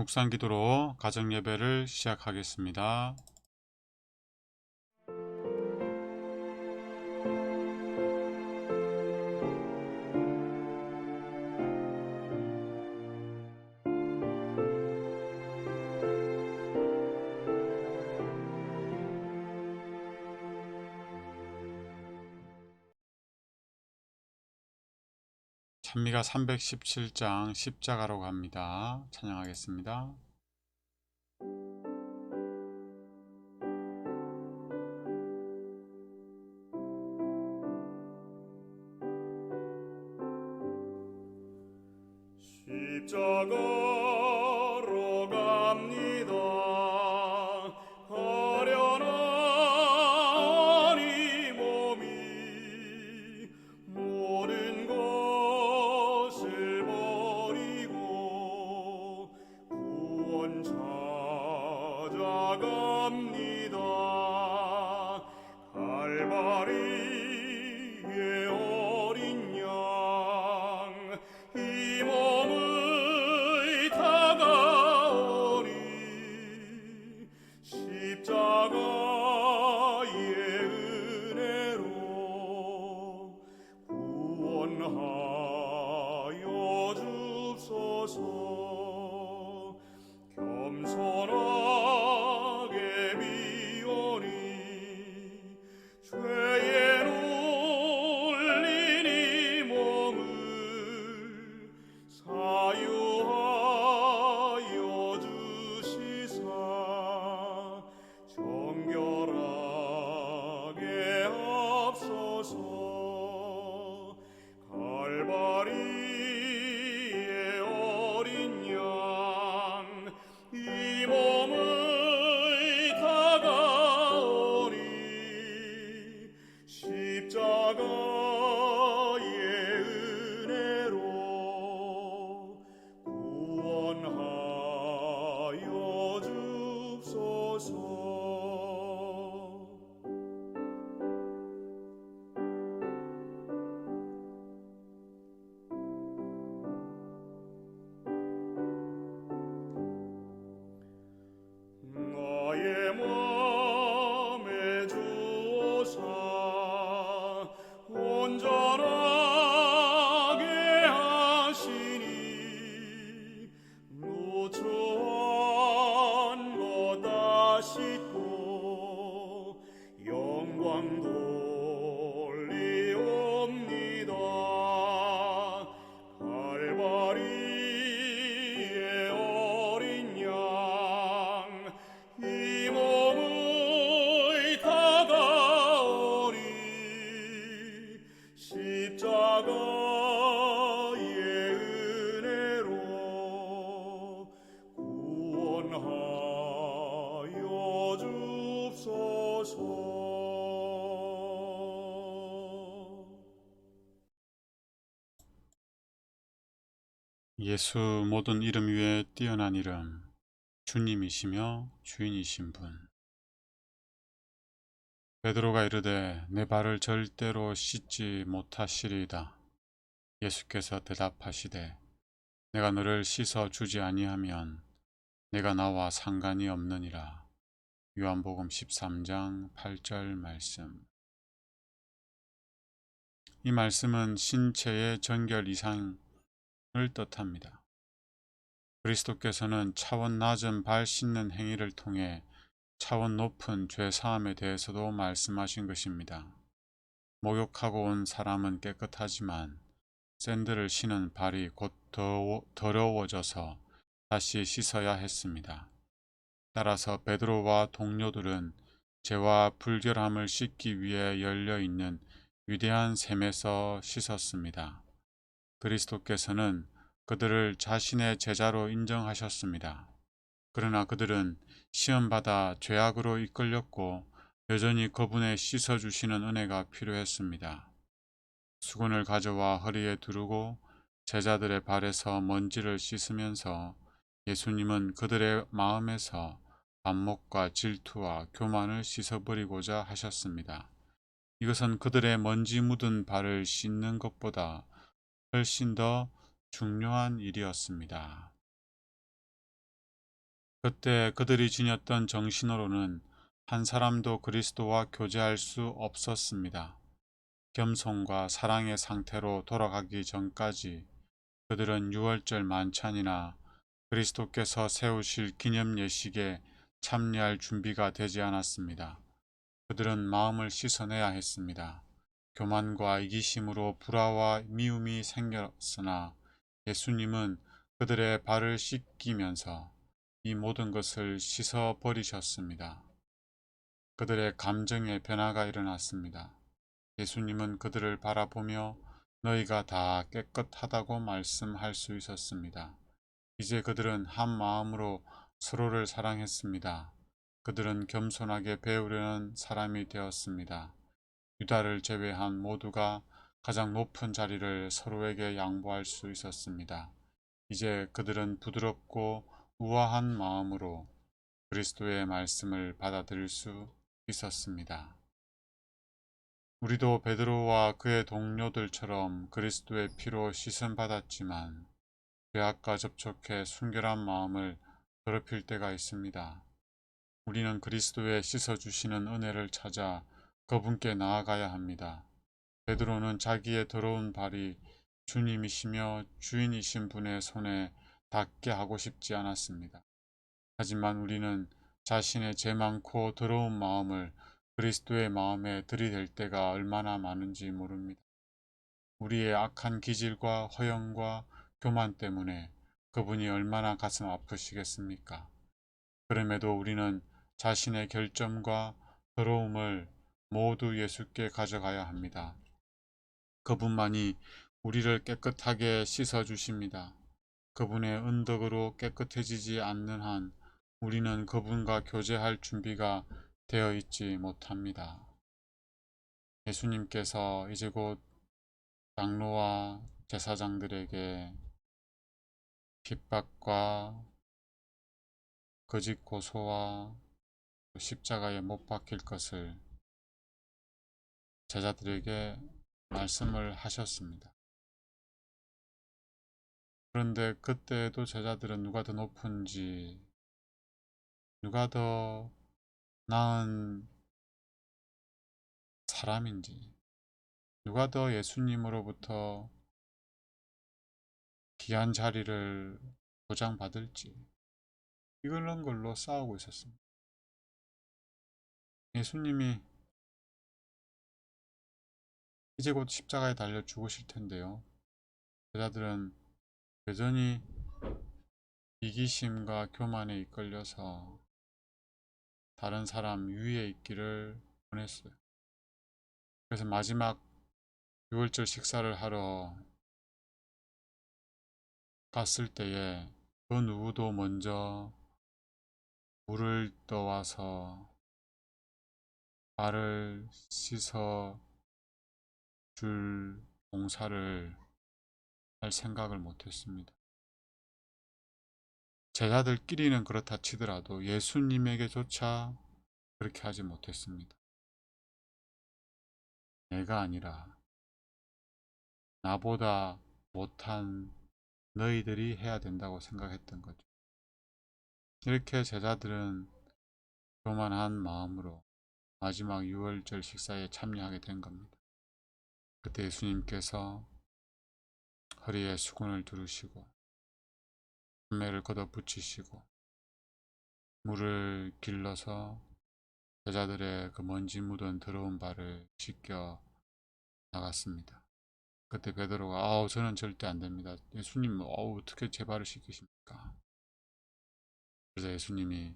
묵상 기도로 가정 예배를 시작하겠습니다. 찬미가 317장 십자가로 갑니다. 찬양하겠습니다. 십자가로 갑니다. 가련한 이 몸이 모든 것을 버리고 구원 찾아갑니다. 갈바리의 어린 양 이 몸을 다가오니 십자가의 은혜로 구원하여 줍소서. 겸손하게 비오니 죄에 눌린 이 몸을 사유하여 주시사 정결하게 앞서서. 갈바리의 어린 양 이 몸을 다가오니 십자가의 은혜로 구원하여 줍소서. 나의 맘에 주오사 온전하게 하시니 누추한 것 다 씻고 영광 돌리옵니다. 갈바리의 어린 양 이 몸을 다가오니 십자가의 은혜로 구원하여 줍소서. 예수 모든 이름 위에 뛰어난 이름, 주님이시며 주인이신 분. 베드로가 이르되 내 발을 절대로 씻지 못하시리이다. 예수께서 대답하시되 내가 너를 씻어 주지 아니하면 내가 나와 상관이 없느니라. 요한복음 13장 8절 말씀. 이 말씀은 신체의 정결 이상을 뜻합니다. 그리스도께서는 차원 낮은 발 씻는 행위를 통해 차원 높은 죄사함에 대해서도 말씀하신 것입니다. 목욕하고 온 사람은 깨끗하지만 샌들을 신은 발이 곧 더러워져서 다시 씻어야 했습니다. 따라서 베드로와 동료들은 죄와 불결함을 씻기 위해 열려있는 위대한 샘에서 씻었습니다. 그리스도께서는 그들을 자신의 제자로 인정하셨습니다. 그러나 그들은 시험받아 죄악으로 이끌렸고 여전히 그분의 씻어주시는 은혜가 필요했습니다. 수건을 가져와 허리에 두르고 제자들의 발에서 먼지를 씻으면서 예수님은 그들의 마음에서 반목과 질투와 교만을 씻어버리고자 하셨습니다. 이것은 그들의 먼지 묻은 발을 씻는 것보다 훨씬 더 중요한 일이었습니다. 그때 그들이 지녔던 정신으로는 한 사람도 그리스도와 교제할 수 없었습니다. 겸손과 사랑의 상태로 돌아가기 전까지 그들은 유월절 만찬이나 그리스도께서 세우실 기념 예식에 참여할 준비가 되지 않았습니다. 그들은 마음을 씻어내야 했습니다. 교만과 이기심으로 불화와 미움이 생겼으나 예수님은 그들의 발을 씻기면서 이 모든 것을 씻어 버리셨습니다. 그들의 감정의 변화가 일어났습니다. 예수님은 그들을 바라보며 너희가 다 깨끗하다고 말씀할 수 있었습니다. 이제 그들은 한 마음으로 서로를 사랑했습니다. 그들은 겸손하게 배우려는 사람이 되었습니다. 유다를 제외한 모두가 가장 높은 자리를 서로에게 양보할 수 있었습니다. 이제 그들은 부드럽고 우아한 마음으로 그리스도의 말씀을 받아들일 수 있었습니다. 우리도 베드로와 그의 동료들처럼 그리스도의 피로 씻음 받았지만 죄악과 접촉해 순결한 마음을 더럽힐 때가 있습니다. 우리는 그리스도의 씻어주시는 은혜를 찾아 그분께 나아가야 합니다. 베드로는 자기의 더러운 발이 주님이시며 주인이신 분의 손에 닿게 하고 싶지 않았습니다. 하지만 우리는 자신의 죄 많고 더러운 마음을 그리스도의 마음에 들이댈 때가 얼마나 많은지 모릅니다. 우리의 악한 기질과 허영과 교만 때문에 그분이 얼마나 가슴 아프시겠습니까? 그럼에도 우리는 자신의 결점과 더러움을 모두 예수께 가져가야 합니다. 그분만이 우리를 깨끗하게 씻어 주십니다. 그분의 은덕으로 깨끗해지지 않는 한 우리는 그분과 교제할 준비가 되어 있지 못합니다. 예수님께서 이제 곧 장로와 제사장들에게 핍박과 거짓 고소와 십자가에 못 박힐 것을 제자들에게 말씀을 하셨습니다. 그런데 그때도 제자들은 누가 더 높은지, 누가 더 나은 사람인지, 누가 더 예수님으로부터 귀한 자리를 보장받을지, 이런 걸로 싸우고 있었습니다. 예수님이 이제 곧 십자가에 달려 죽으실 텐데요. 제자들은 여전히 이기심과 교만에 이끌려서 다른 사람 위에 있기를 원했어요. 그래서 마지막 유월절 식사를 하러 갔을 때에 그 누구도 먼저 물을 떠와서 발을 씻어 줄 봉사를 할 생각을 못했습니다. 제자들끼리는 그렇다 치더라도 예수님에게조차 그렇게 하지 못했습니다. 내가 아니라 나보다 못한 너희들이 해야 된다고 생각했던 거죠. 이렇게 제자들은 교만한 마음으로 마지막 유월절 식사에 참여하게 된 겁니다. 그때 예수님께서 허리에 수건을 두르시고 한매를 걷어 붙이시고 물을 길러서 제자들의 그 먼지 묻은 더러운 발을 씻겨 나갔습니다. 그때 베드로가 저는 절대 안 됩니다. 예수님 어떻게 제 발을 씻기십니까? 그래서 예수님이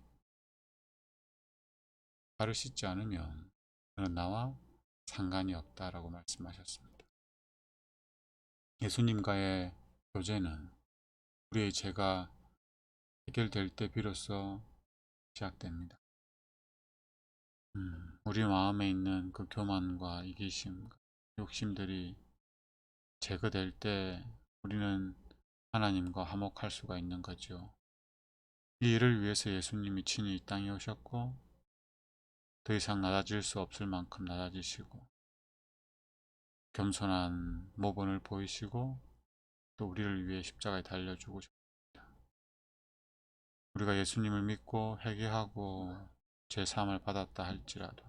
발을 씻지 않으면 그는 나와 상관이 없다라고 말씀하셨습니다. 예수님과의 교제는 우리의 죄가 해결될 때 비로소 시작됩니다. 우리 마음에 있는 그 교만과 이기심, 욕심들이 제거될 때 우리는 하나님과 화목할 수가 있는 거죠. 이 일을 위해서 예수님이 친히 이 땅에 오셨고 더 이상 낮아질 수 없을 만큼 낮아지시고 겸손한 모본을 보이시고 또 우리를 위해 십자가에 달려 죽으셨습니다. 우리가 예수님을 믿고 회개하고 제사함을 받았다 할지라도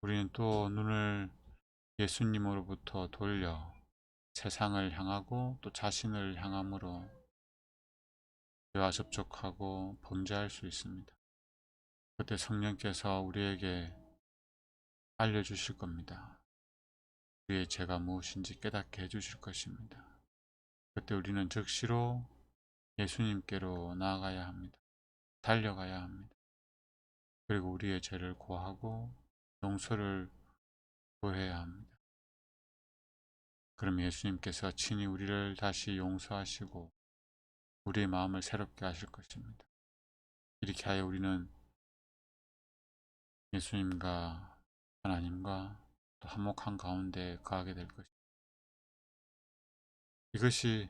우리는 또 눈을 예수님으로부터 돌려 세상을 향하고 또 자신을 향함으로 죄와 접촉하고 범죄할 수 있습니다. 그때 성령께서 우리에게 알려주실 겁니다. 우리의 죄가 무엇인지 깨닫게 해주실 것입니다. 그때 우리는 즉시로 예수님께로 나아가야 합니다. 달려가야 합니다. 그리고 우리의 죄를 고하고 용서를 구해야 합니다. 그럼 예수님께서 친히 우리를 다시 용서하시고 우리의 마음을 새롭게 하실 것입니다. 이렇게 하여 우리는 예수님과 하나님과 또 화목한 가운데 거하게 될 것입니다. 이것이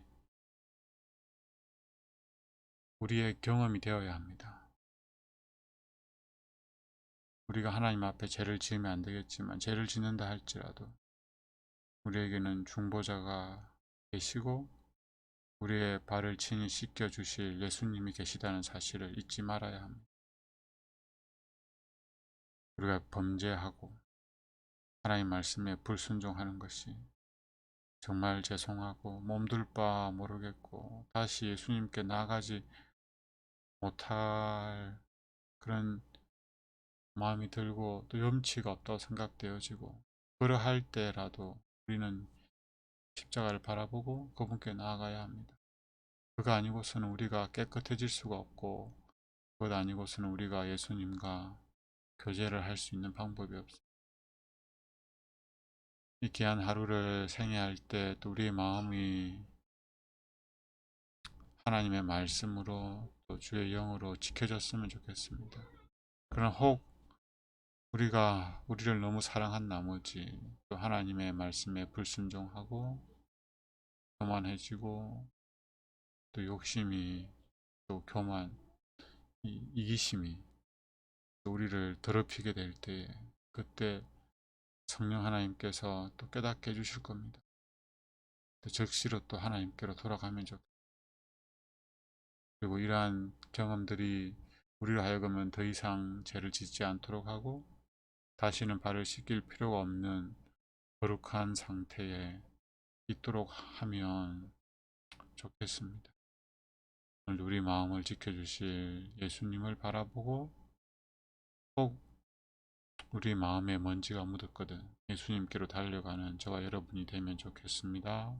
우리의 경험이 되어야 합니다. 우리가 하나님 앞에 죄를 지으면 안 되겠지만 죄를 짓는다 할지라도 우리에게는 중보자가 계시고 우리의 발을 친히 씻겨 주실 예수님이 계시다는 사실을 잊지 말아야 합니다. 우리가 범죄하고 하나님 말씀에 불순종하는 것이 정말 죄송하고 몸둘 바 모르겠고 다시 예수님께 나아가지 못할 그런 마음이 들고 또 염치가 없다고 생각되어지고 그러할 때라도 우리는 십자가를 바라보고 그분께 나아가야 합니다. 그거 아니고서는 우리가 깨끗해질 수가 없고 그것 아니고서는 우리가 예수님과 교제를 할 수 있는 방법이 없습니다. 이 귀한 하루를 생애할 때 또 우리의 마음이 하나님의 말씀으로 또 주의 영으로 지켜졌으면 좋겠습니다. 그러나 혹 우리를 너무 사랑한 나머지 또 하나님의 말씀에 불순종하고 교만해지고 또 욕심이 또 교만, 이기심이 또 우리를 더럽히게 될 때에 그때 성령 하나님께서 또 깨닫게 해주실 겁니다. 또 즉시로 또 하나님께로 돌아가면 좋겠습니다. 그리고 이러한 경험들이 우리로 하여금은 더 이상 죄를 짓지 않도록 하고 다시는 발을 씻길 필요가 없는 거룩한 상태에 있도록 하면 좋겠습니다. 오늘 우리 마음을 지켜주실 예수님을 바라보고 꼭 우리 마음에 먼지가 묻었거든 예수님께로 달려가는 저와 여러분이 되면 좋겠습니다.